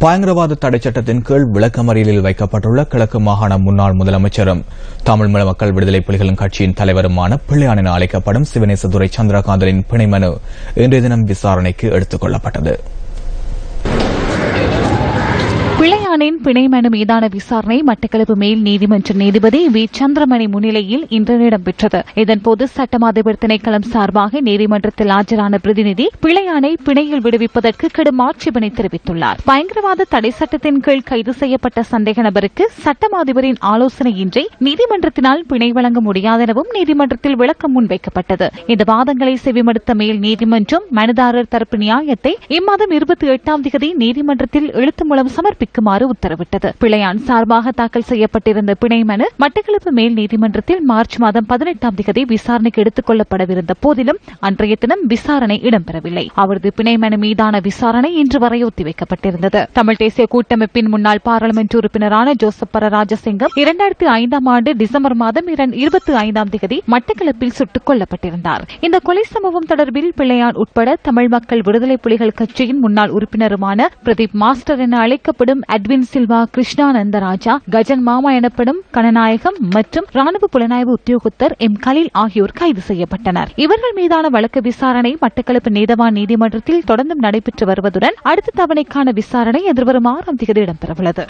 பயங்கரவாத தடை சட்டத்தின் கீழ் விளக்கமறியலில் வைக்கப்பட்டுள்ள கிழக்கு மாகாண முன்னாள் முதலமைச்சரும் தமிழ் மக்கள் விடுதலை புலிகளின் கட்சியின் தலைவருமான பிள்ளையான் என அழைக்கப்படும் சிவனேசதுரை சந்திரகாந்தனின் பிணை மனு இன்றைய தினம் விசாரணைக்கு எடுத்துக் கொள்ளப்பட்டது. பிள்ளையானின் பிணை மனு மீதான விசாரணை மட்டக்களப்பு மேல் நீதிமன்ற நீதிபதி வி சந்திரமணி முன்னிலையில் இன்று இடம்பெற்றது. இதன்போது சட்டம் அதிபர் திணைக்களம் சார்பாக நீதிமன்றத்தில் ஆஜரான பிரதிநிதி பிள்ளையானை பிணையில் விடுவிப்பதற்கு கடும் ஆட்சேபனை தெரிவித்துள்ளார். பயங்கரவாத தடை சட்டத்தின் கீழ் கைது செய்யப்பட்ட சந்தேக நபருக்கு சட்டம் அதிபரின் ஆலோசனையின்றி நீதிமன்றத்தினால் பிணை வழங்க முடியாது எனவும் நீதிமன்றத்தில் விளக்கம் முன்வைக்கப்பட்டது. இந்த வாதங்களை செவிமடுத்த மேல் நீதிமன்றம் மனுதாரர் தரப்பு நியாயத்தை இம்மாதம் 28ஆம் தேதி நீதிமன்றத்தில் எழுத்து மூலம் சமர்ப்பிக்குமாறு உத்தரவிட்டது. பிள்ளையான் சார்பாக தாக்கல் செய்யப்பட்டிருந்த பிணை மனு மட்டக்களப்பு மேல் நீதிமன்றத்தில் மார்ச் மாதம் 18ஆம் தேதி விசாரணைக்கு எடுத்துக் கொள்ளப்படவிருந்த போதிலும் அன்றைய தினம் விசாரணை இடம்பெறவில்லை. அவரது பிணை மனு மீதான விசாரணை இன்று வரை ஒத்திவைக்கப்பட்டிருந்தது. தமிழ் தேசிய கூட்டமைப்பின் முன்னாள் பாராளுமன்ற உறுப்பினரான ஜோசப் பரராஜசிங்கம் 2005ஆம் ஆண்டு டிசம்பர் மாதம் 25ஆம் தேதி மட்டக்களப்பில் சுட்டுக் கொல்லப்பட்டிருந்தார். இந்த கொலை சம்பவம் தொடர்பில் பிள்ளையான் உட்பட தமிழ் மக்கள் விடுதலை புலிகள் கட்சியின் முன்னாள் உறுப்பினருமான பிரதீப் மாஸ்டர் என அழைக்கப்படும் அட்வின் சில்வா, கிருஷ்ணானந்தராஜா, கஜன் மாமா எனப்படும் கணநாயகம் மற்றும் ராணுவ புலனாய்வு உத்தியோகத்தர் எம் கலீல் ஆகியோர் கைது செய்யப்பட்டனர். இவர்கள் மீதான வழக்கு விசாரணை மட்டக்களப்பு நீதவான் நீதிமன்றத்தில் தொடர்ந்தும் நடைபெற்று வருவதுடன் அடுத்த தவணைக்கான விசாரணை எதிர்வரும் 6ஆம் தேதி இடம்பெறவுள்ளது.